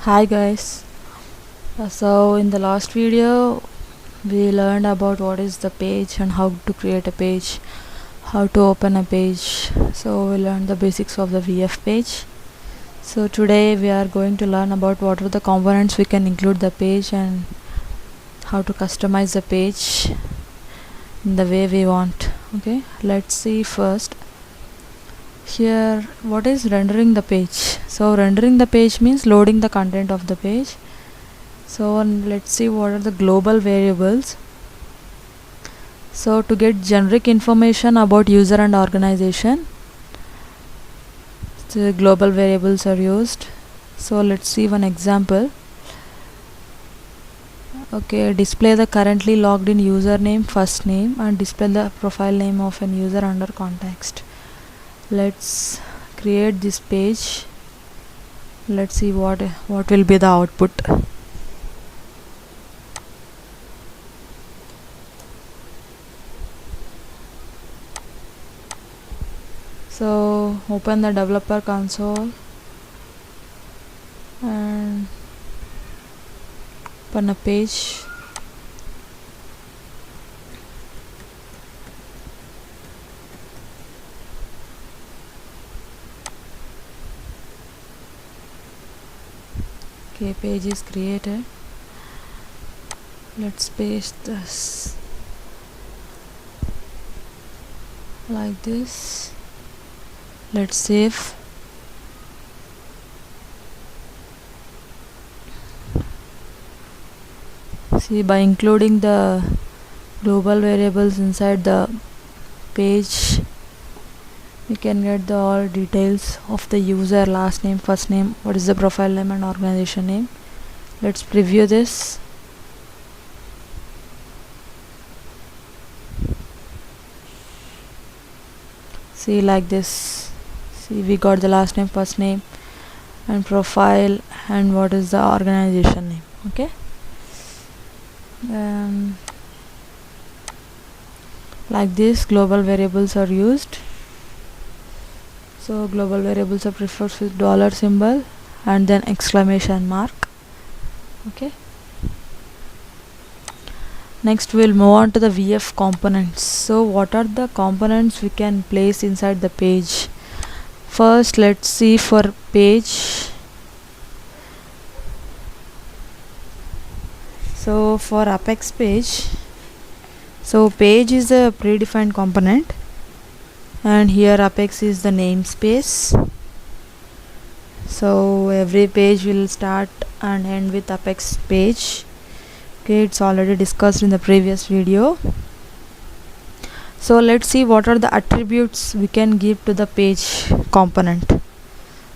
Hi guys. So in the last video we learned about what is the page and how to create a page, how to open a page. So we learned the basics of the VF page. So today we are going to learn about what are the components we can include the page and how to customize the page in the way we want. Okay, let's see first. Here, what is rendering the page? So rendering the page means loading the content of the page. So let's see what are the global variables. So to get generic information about user and organization, the global variables are used. So let's see one example. Okay, display the currently logged in username, first name, and display the profile name of an user under context. Let's create this page. Let's see what will be the output. So open the developer console and open a page. Okay, page is created. Let's paste this like this. Let's save. See, by including the global variables inside the page, we can get the all details of the user, last name, first name, what is the profile name and organization name. Let's preview this. See, like this. See, we got the last name, first name and profile and what is the organization name. Okay, like this global variables are used. So global variables are prefixed with dollar symbol and then exclamation mark. Okay, next we'll move on to the VF components. So what are the components we can place inside the page? First, let's see for page. So for Apex page, so page is a predefined component and here Apex is the namespace. So every page will start and end with Apex page. Okay, it's already discussed in the previous video. So let's see what are the attributes we can give to the page component.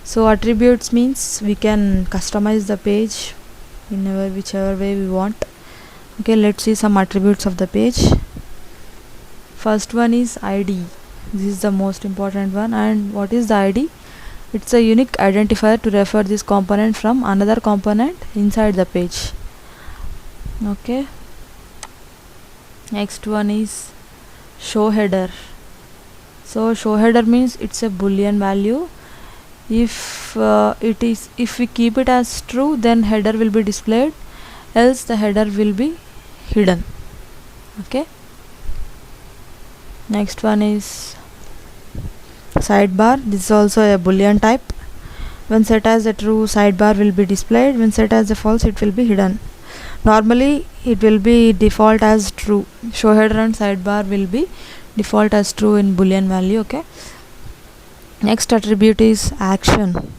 So attributes means we can customize the page in whichever way we want. Okay, let's see some attributes of the page. First one is ID. This is the most important one. And what is the ID? It's a unique identifier to refer this component from another component inside the page. Okay, next one is show header. So show header means it's a boolean value. If we keep it as true, then header will be displayed, else the header will be hidden. Okay, next one is sidebar. This is also a boolean type. When set as a true, sidebar will be displayed. When set as a false, it will be hidden. Normally it will be default as true. Show header and sidebar will be default as true in boolean value. Okay, next attribute is action.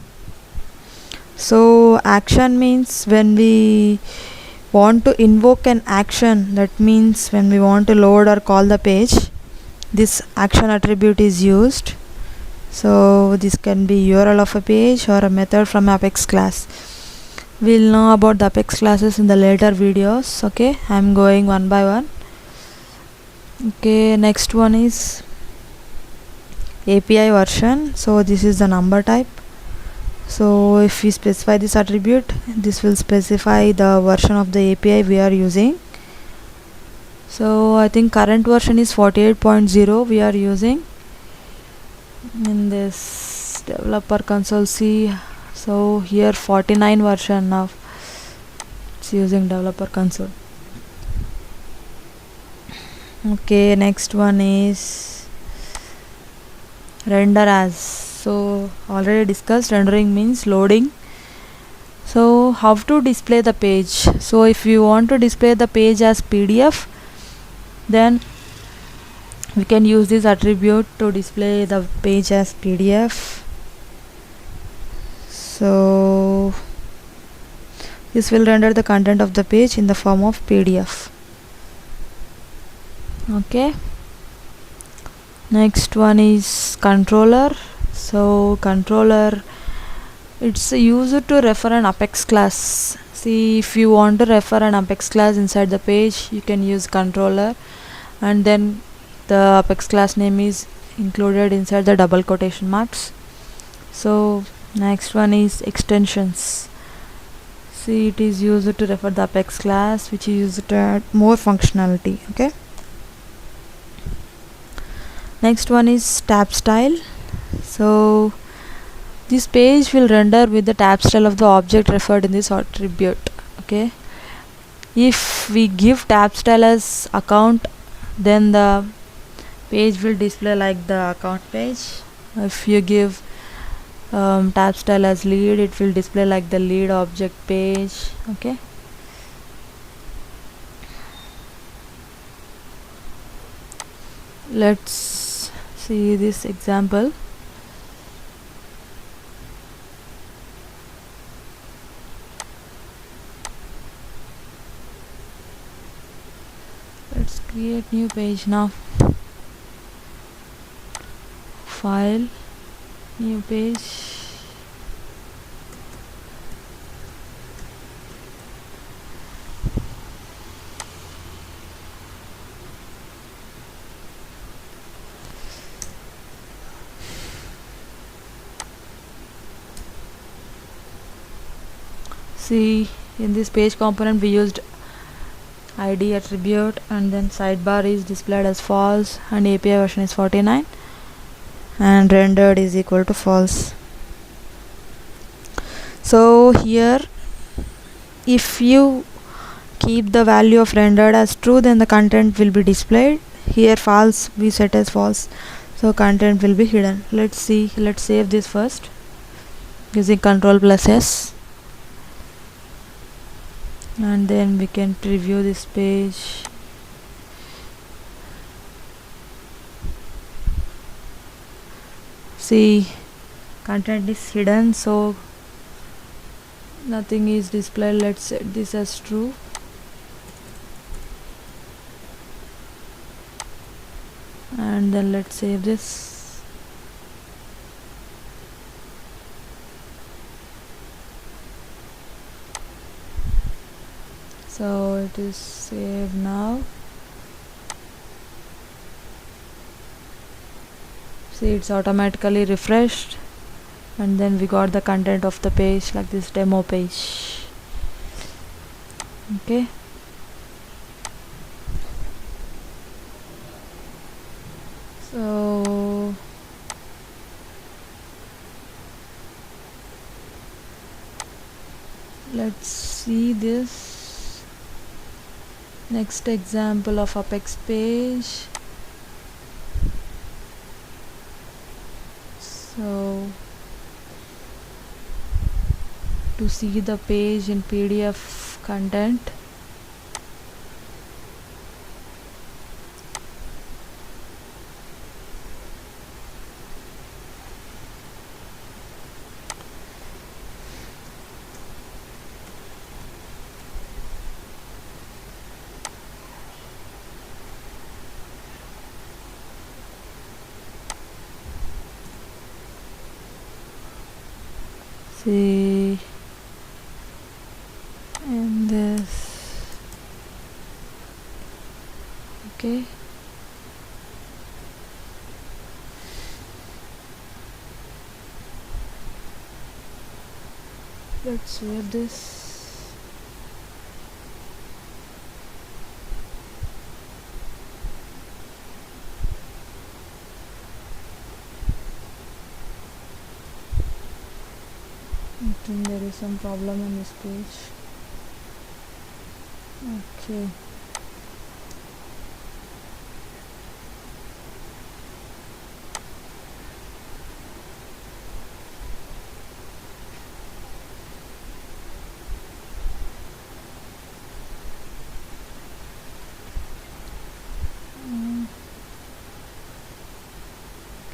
So action means when we want to invoke an action, that means when we want to load or call the page, this action attribute is used. So this can be URL of a page or a method from Apex class. We'll know about the Apex classes in the later videos. Okay, I'm going one by one. Okay, next one is API version. So this is the number type. So if we specify this attribute, this will specify the version of the API we are using. So I think current version is 48.0 we are using in this developer console. See, So here 49 version of it's using developer console. Okay, next one is render as. So already discussed, rendering means loading. So how to display the page? So if you want to display the page as PDF, then we can use this attribute to display the page as PDF. So this will render the content of the page in the form of PDF. Okay, next one is controller. So controller, it's used to refer an Apex class. See, if you want to refer an Apex class inside the page, you can use controller, and then the Apex class name is included inside the double quotation marks. So next one is extensions. See, it is used to refer the Apex class, which is used to add more functionality. Okay, next one is tab style. So this page will render with the tab style of the object referred in this attribute. Okay, if we give tab style as account, then the page will display like the account page. If you give tab style as lead, it will display like the lead object page. Okay, let's see this example. Let's create new page now. File, new page. See, in this page component we used ID attribute, and then sidebar is displayed as false, and API version is 49, and rendered is equal to false. So here, if you keep the value of rendered as true, then the content will be displayed. Here false we set as false, so content will be hidden. Let's see, let's save this first using Ctrl+S, and then we can preview this page. See, content is hidden, so nothing is displayed. Let's set this as true. And then let's save this. So it is saved now. See, it's automatically refreshed, and then we got the content of the page like this demo page. Okay, so let's see this next example of Apex page. So to see the page in PDF content, see, and this. Okay, let's save this. some problem on this page. Okay.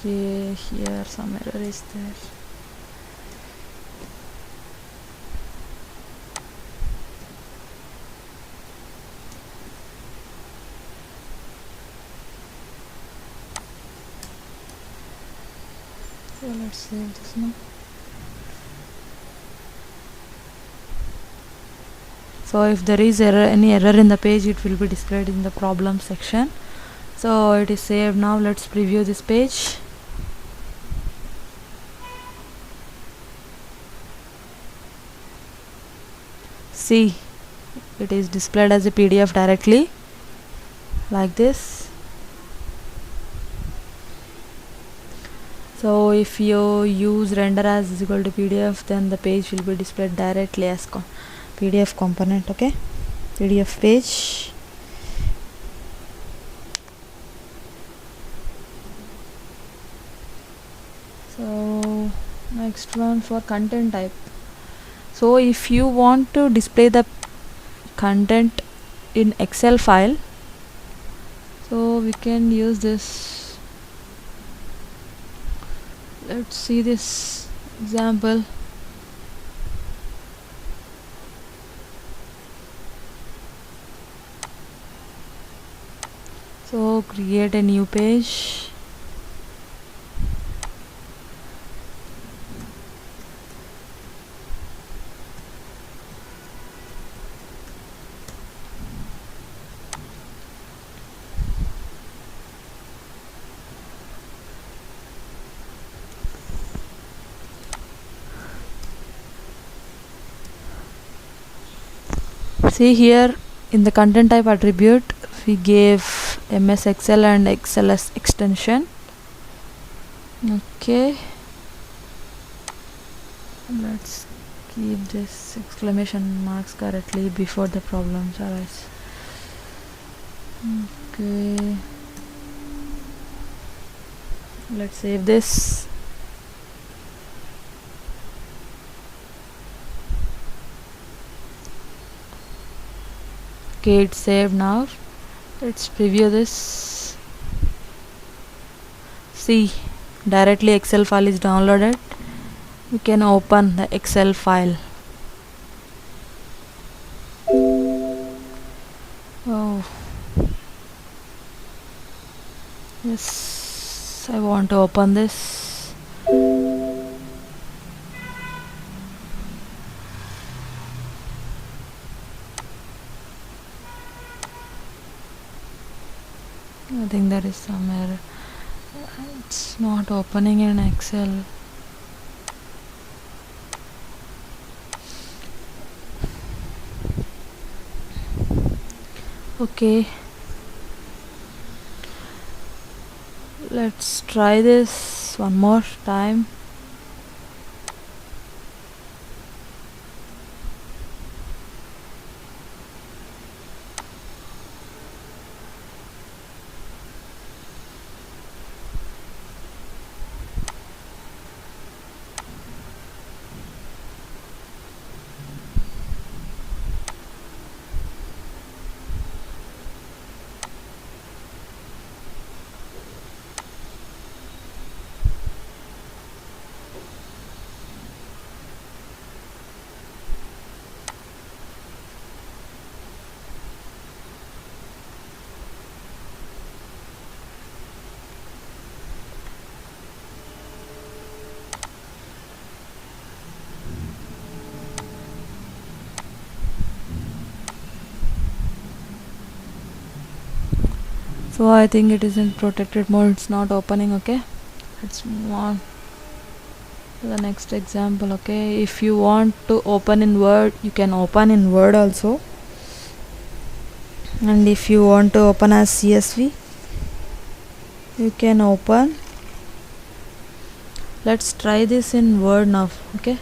Okay, here some error is there. So let's save this now. So if there is any error in the page, it will be displayed in the problem section. So it is saved now. Let's preview this page. See, it is displayed as a PDF directly like this. So if you use render as is equal to PDF, then the page will be displayed directly as PDF component. Okay, PDF page. So next one for content type. So if you want to display the content in Excel file, so we can use this. Let's see this example. So create a new page. See here in the content type attribute, we gave MS Excel and XLS extension. Okay, let's keep this exclamation marks correctly before the problems arise. Okay, let's save this. Okay, it's saved now. Let's preview this. See, directly Excel file is downloaded. We can open the Excel file. Oh, yes, I want to open this. I think there is some error. It's not opening in Excel. Okay, let's try this one more time. So I think it is in protected mode, it's not opening. Okay, let's move on to the next example. Okay, if you want to open in Word, you can open in Word also, and if you want to open as CSV, you can open. Let's try this in Word now. Okay,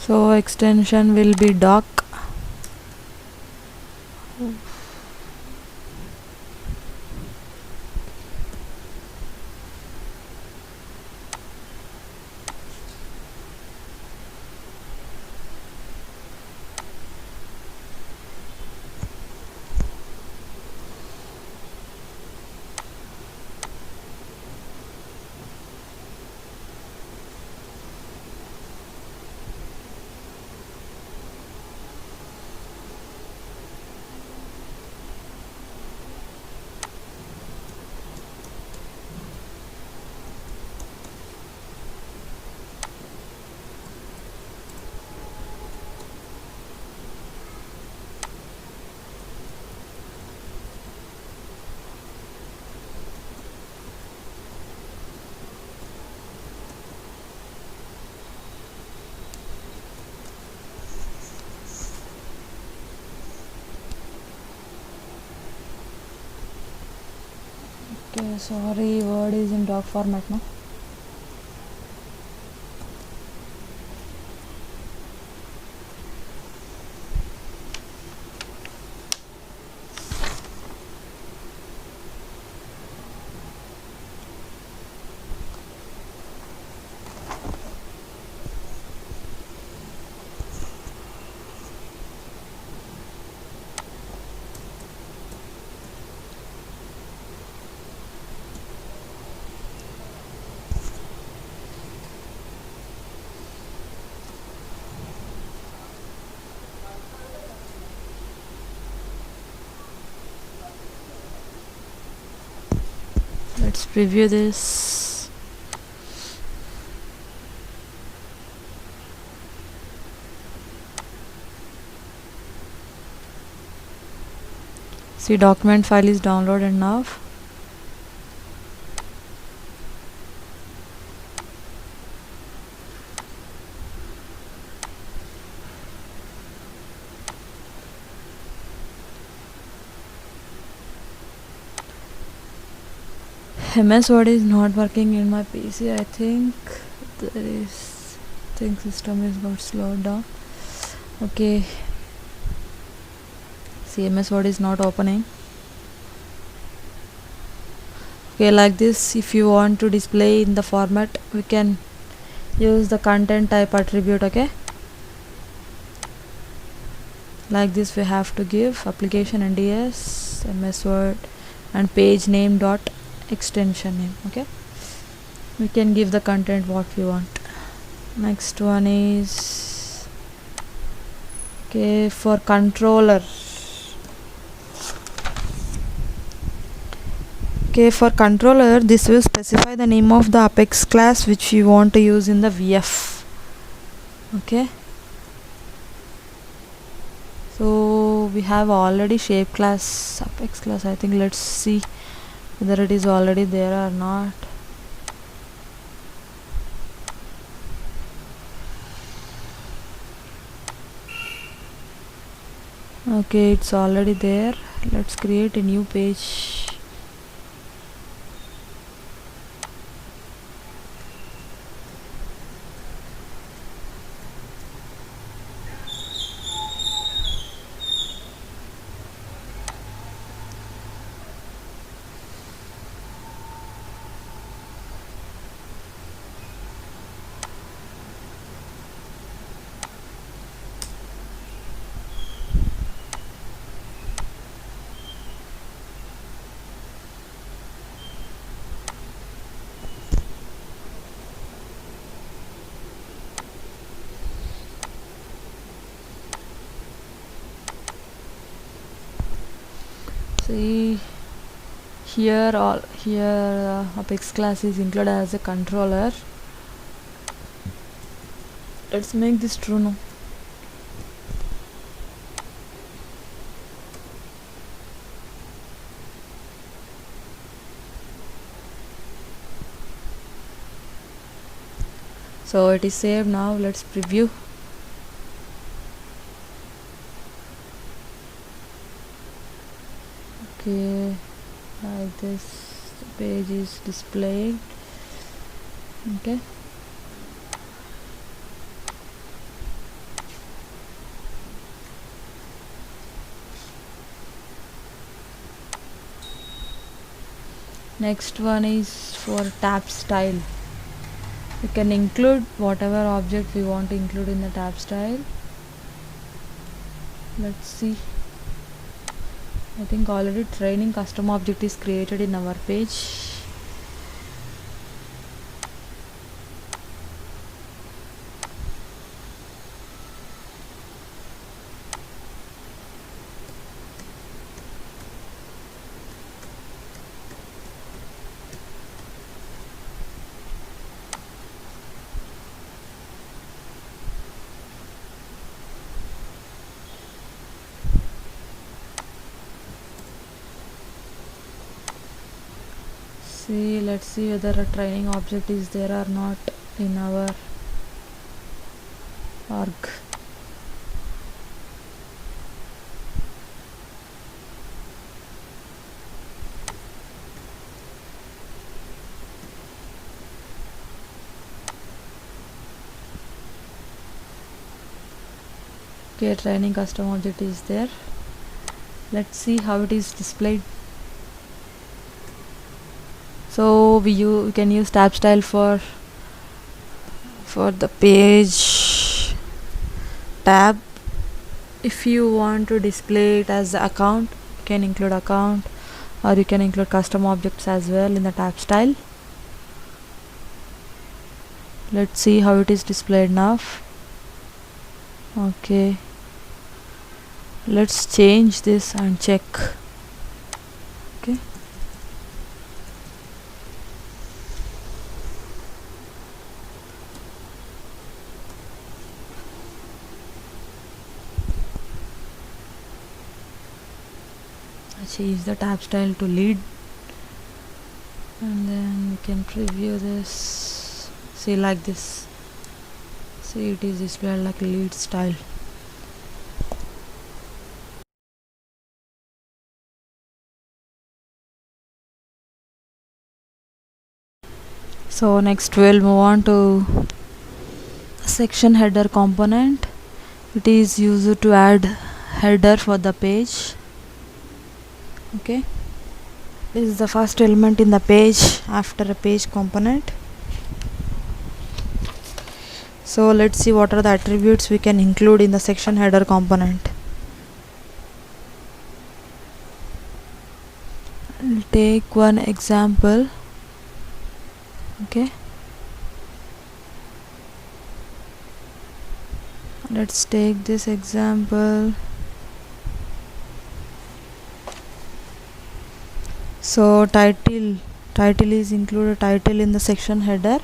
So extension will be doc. Okay, sorry, word is in doc format now. Let's preview this. See, document file is downloaded now. MS Word is not working in my PC. I think system is got slowed down. Okay, see, MS Word is not opening. Okay, like this, if you want to display in the format, we can use the content type attribute. Okay, like this, we have to give application NDS MS Word and page name dot extension name. Okay, we can give the content what we want. Next one is, okay, for controller. Okay, for controller, this will specify the name of the Apex class which you want to use in the VF. Okay, so we have already shape class, Apex class. I think let's see whether it is already there or not. Okay, it's already there. Let's create a new page. See, here Apex class is included as a controller. Let's make this true now. So it is saved now. Let's preview. Okay, like this, the page is displayed. Okay, Next one is for tab style. We can include whatever object we want to include in the tab style. Let's see. I think already training custom object is created in our page. Let's see whether a training object is there or not in our org. Okay, training custom object is there. Let's see how it is displayed. So we can use tab style for the page tab. If you want to display it as the account, you can include account, or you can include custom objects as well in the tab style. Let's see how it is displayed now. Okay, let's change this and check. Okay, change the tab style to lead, and then we can preview this. See, like this. See, it is displayed like lead style. So next we'll move on to section header component. It is used to add header for the page. Okay, this is the first element in the page after a page component. So let's see what are the attributes we can include in the section header component. I'll take one example. Okay, let's take this example. So title is included, title in the section header,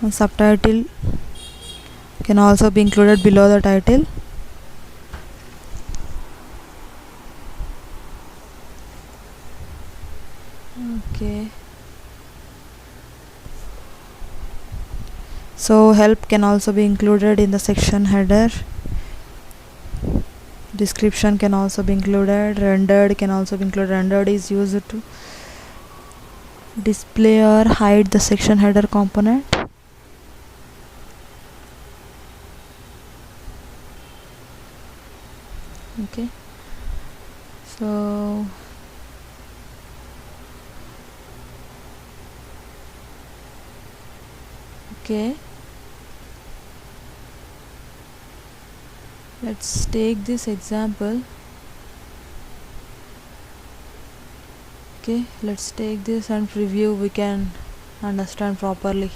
and subtitle can also be included below the title. Okay, so help can also be included in the section header. Description can also be included. Rendered can also be included. Rendered is used to display or hide the section header component. Okay, so okay, let's take this example. Okay, let's take this and preview. We can understand properly.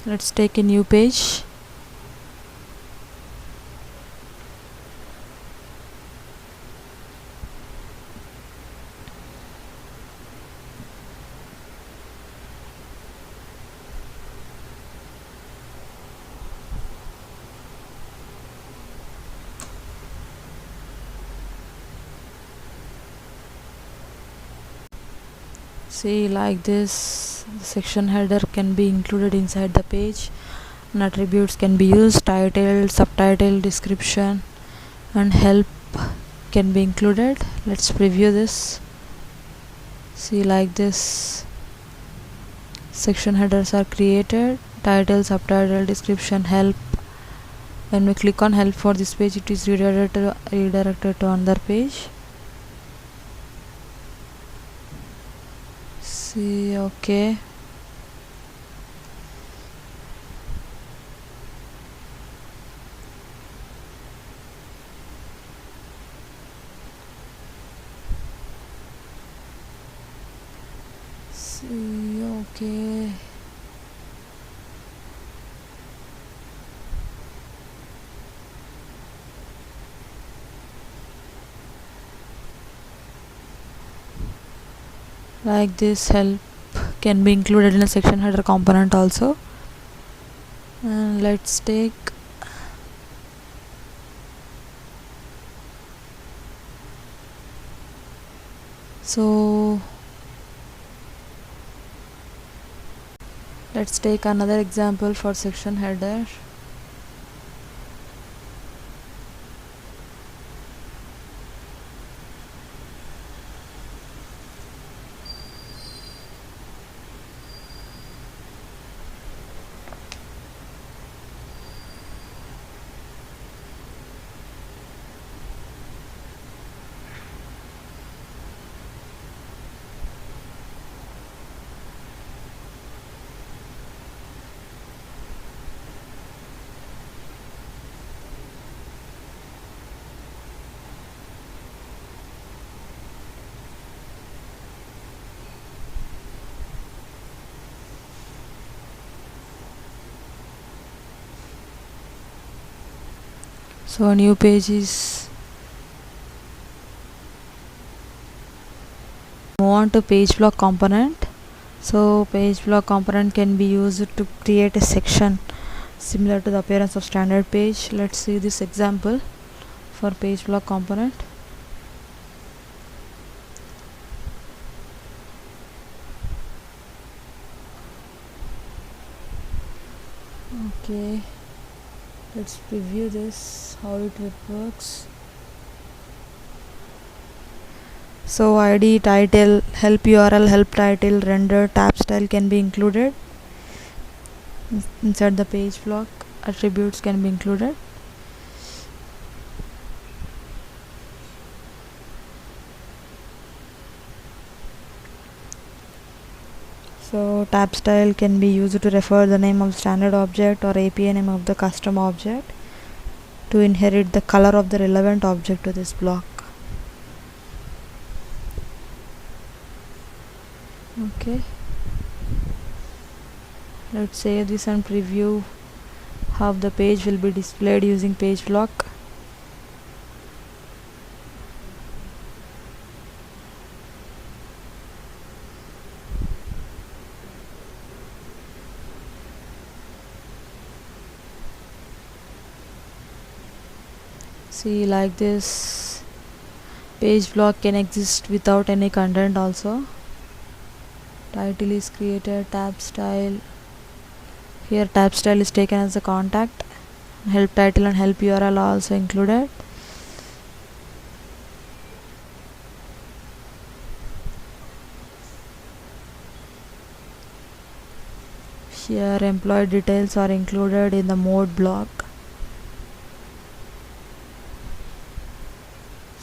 Let's take a new page. See, like this, the section header can be included inside the page, and attributes can be used. Title, subtitle, description, and help can be included. Let's preview this. See, like this, section headers are created. Title, subtitle, description, help, When we click on help for this page, it is redirected to another page. See, okay. See, okay. Like this, help can be included in a section header component also. And let's take let's take another example for section header. So a new page is move on to page block component. So page block component can be used to create a section similar to the appearance of standard page. Let's see this example for page block component. Okay, let's preview this, how it works. So ID, title, help URL, help title, render, tab style can be included inside the page block. Attributes can be included. So tab style can be used to refer the name of standard object or API name of the custom object to inherit the color of the relevant object to this block. Okay, let's save this and preview how the page will be displayed using page block. See, like this, page block can exist without any content also. Title is created, tab style, here tab style is taken as a contact, help title and help URL are also included. Here employee details are included in the mode block.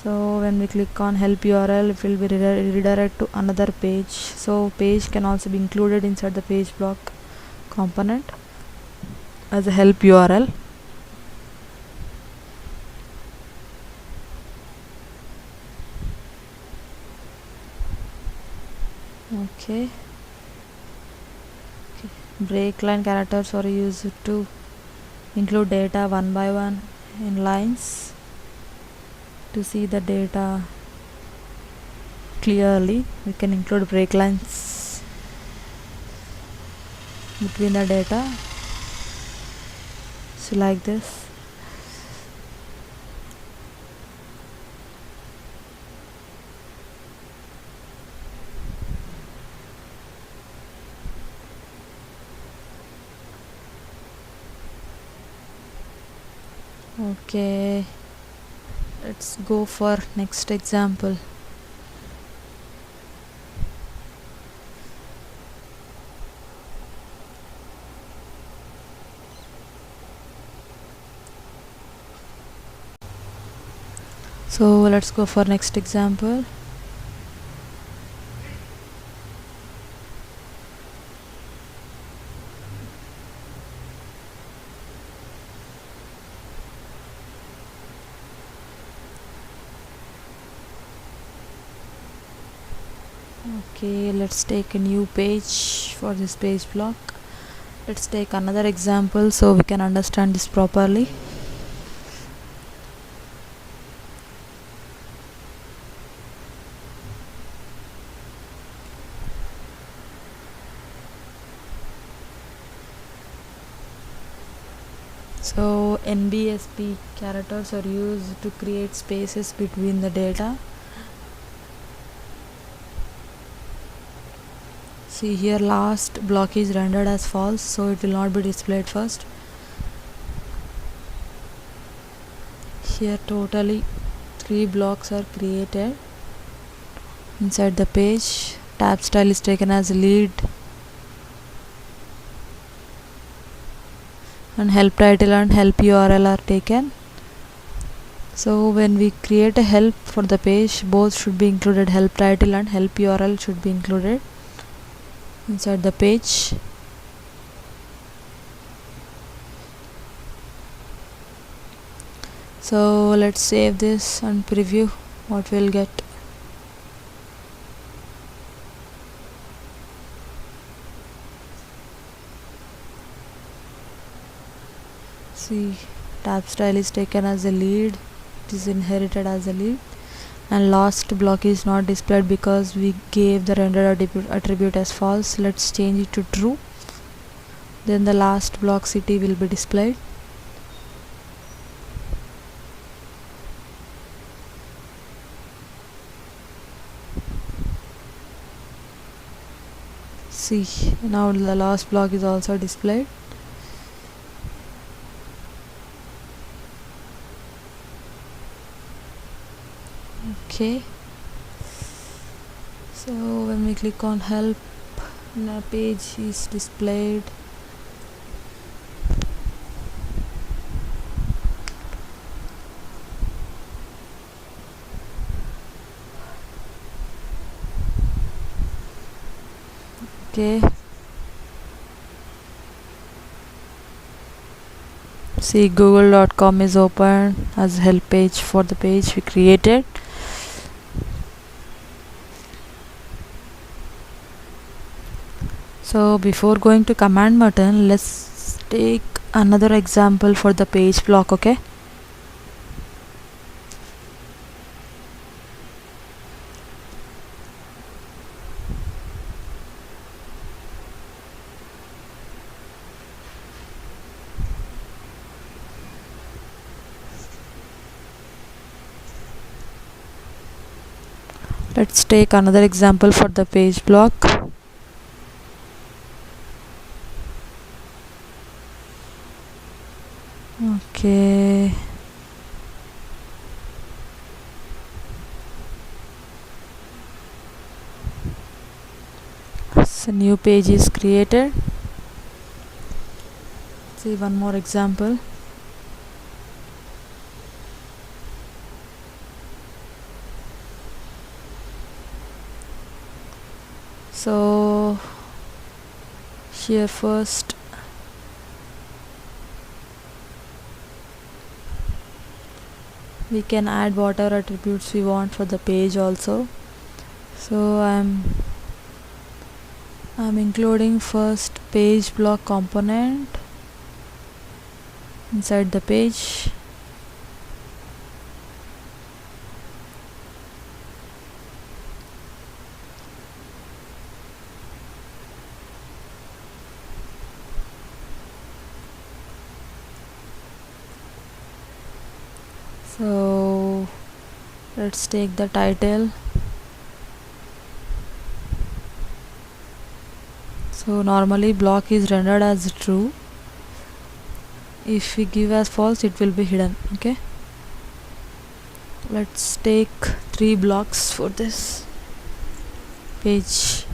So when we click on help URL, it will be redirect to another page. So page can also be included inside the page block component as a help URL. Okay. Break line characters are used to include data one by one in lines to see the data clearly. We can include break lines between the data. So like this. Okay, let's go for next example. So let's go for next example. Okay, let's take a new page for this page block. Let's take another example so we can understand this properly. So NBSP characters are used to create spaces between the data. See here, last block is rendered as false, so it will not be displayed first. Here totally 3 blocks are created inside the page. Tab style is taken as lead and help title and help URL are taken. So when we create a help for the page, both should be included. Help title and help URL should be included inside the page. So let's save this and preview what we'll get. See, tab style is taken as a lead, it is inherited as a lead, and last block is not displayed because we gave the rendered attribute as false. Let's change it to true, then the last block city will be displayed. See, now the last block is also displayed. Okay, so when we click on help, the page is displayed. Okay, see, google.com is open as help page for the page we created. So before going to command button, let's take another example for the page block. Okay, let's take another example for the page block. Okay, so new page is created. See one more example. So here first we can add whatever attributes we want for the page also. So I'm including first page block component inside the page. So let's take the title. So normally block is rendered as true. If we give as false, it will be hidden. Okay, let's take 3 blocks for this page.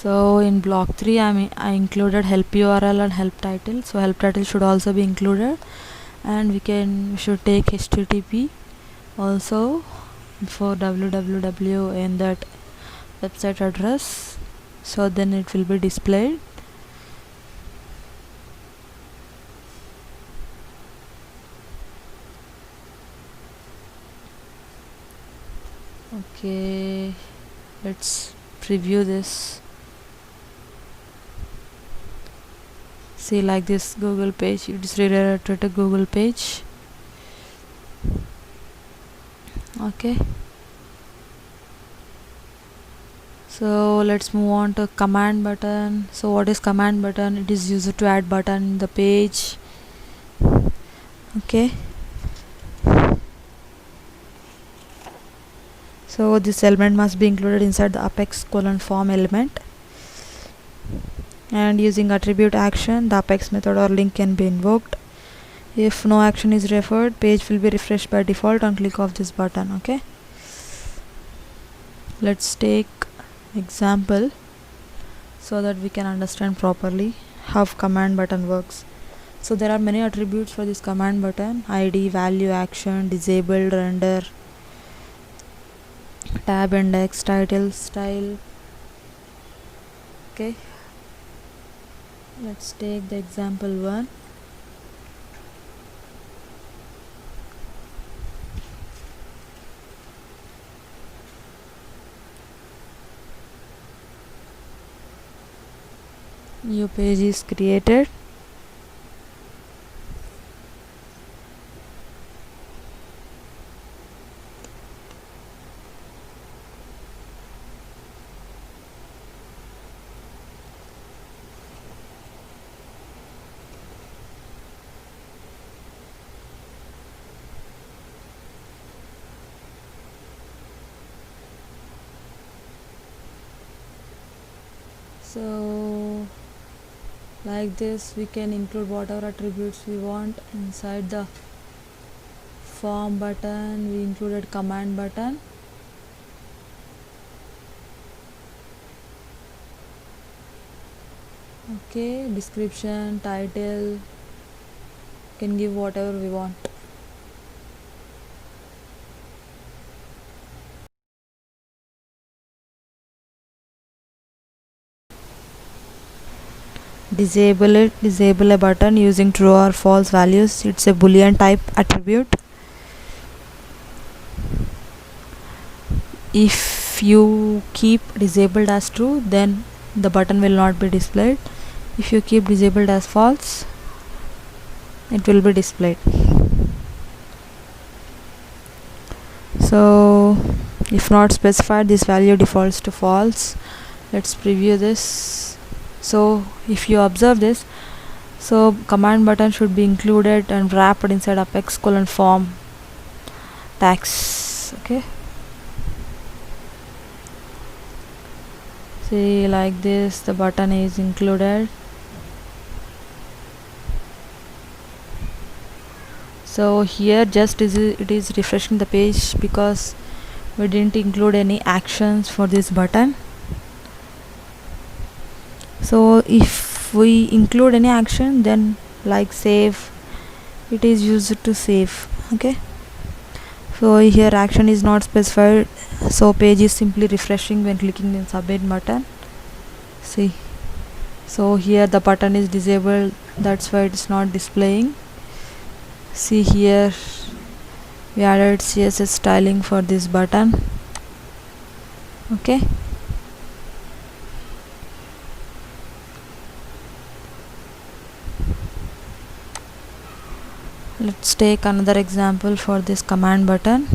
So in block 3 I included help URL and help title, so help title should also be included, and we should take HTTP also before www in that website address, so then it will be displayed. Okay, let's preview this. See, like this Google page, it is redirected to Google page. Okay, so let's move on to command button. So what is command button? It is used to add button in the page. Okay, so this element must be included inside the apex :form element, and using attribute action, the apex method or link can be invoked. If no action is referred, page will be refreshed by default on click of this button. Okay, let's take example so that we can understand properly how command button works. So there are many attributes for this command button: id, value, action, disabled, render, tab, index, title, style. Okay, let's take the example 1. New page is created. So like this we can include whatever attributes we want inside the form button. We included command button. Okay, description, title, can give whatever we want. Disable a button using true or false values. It's a boolean type attribute. If you keep disabled as true, then the button will not be displayed. If you keep disabled as false, it will be displayed. So if not specified, this value defaults to false. Let's preview this. So if you observe this, so command button should be included and wrapped inside apex :form tags. Okay, see, like this the button is included. So here just it is refreshing the page because we didn't include any actions for this button. So if we include any action, then like save, it is used to save. Okay, so here action is not specified, so page is simply refreshing when clicking the submit button. See, so here the button is disabled, that's why it's not displaying. See, here we added CSS styling for this button. Okay, let's take another example for this command button.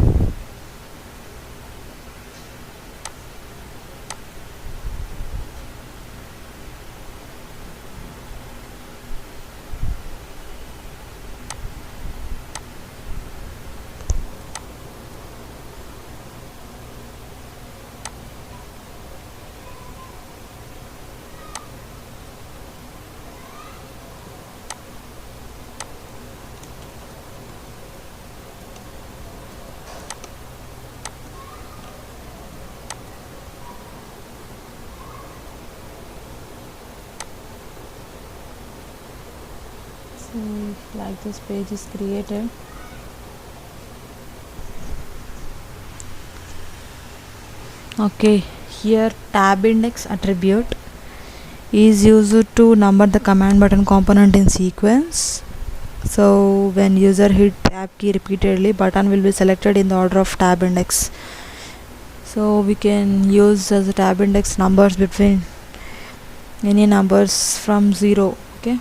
Like this page is created. Okay, here tab index attribute is used to number the command button component in sequence. So when user hit tab key repeatedly, button will be selected in the order of tab index. So we can use as a tab index numbers between any numbers from 0. Okay,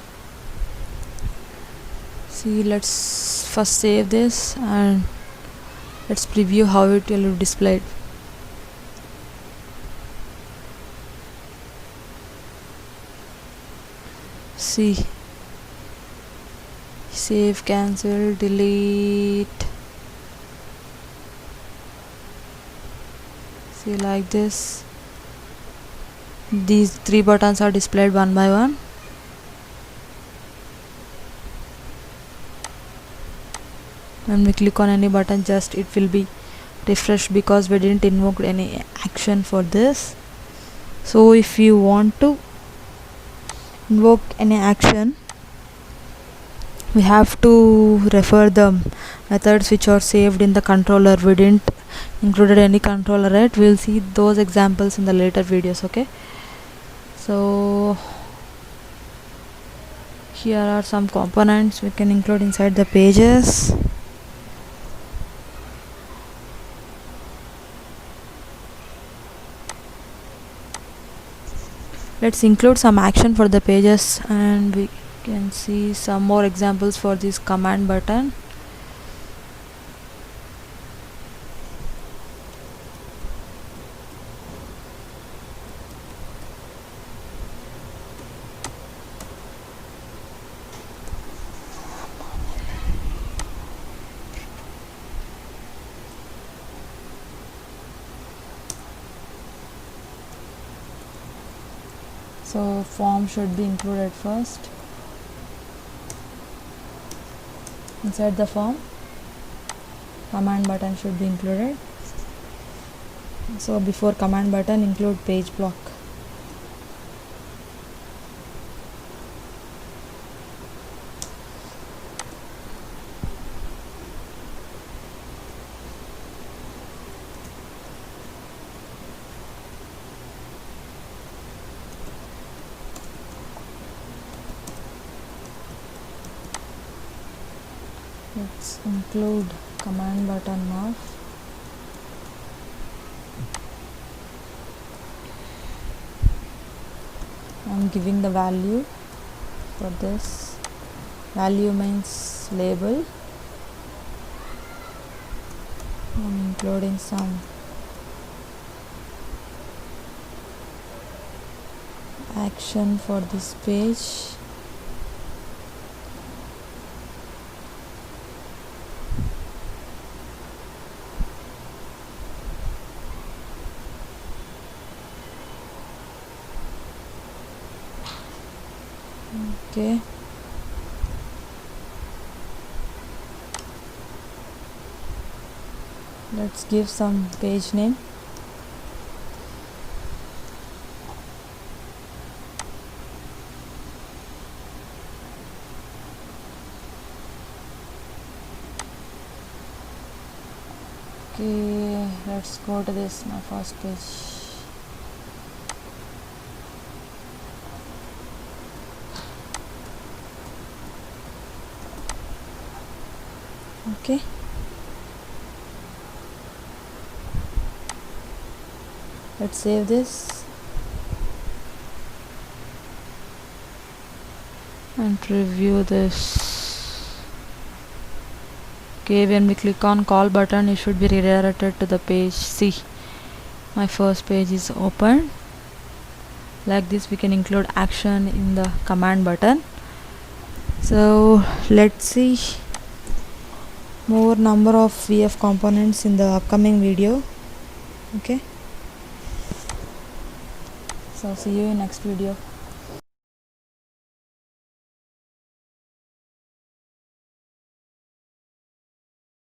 see, let's first save this and let's preview how it will be displayed. See, save, cancel, delete. See, like this, these 3 buttons are displayed one by one. When we click on any button, just it will be refreshed because we didn't invoke any action for this. So if you want to invoke any action, we have to refer the methods which are saved in the controller. We didn't included any controller, right? We'll see those examples in the later videos. Okay, so here are some components we can include inside the pages. Let's include some action for the pages, and we can see some more examples for this command button. So form should be included first. Inside the form, command button should be included. So before command button, include page block. Let's include command button now. I'm giving the value for this. Value means label. I'm including some action for this page. Okay, let's give some page name. Okay, let's go to this, my first page. Okay, let's save this and review this. Okay, when we click on call button, it should be redirected to the page. See, my first page is open. Like this, we can include action in the command button. So let's see more number of VF components in the upcoming video. Okay, so see you in next video.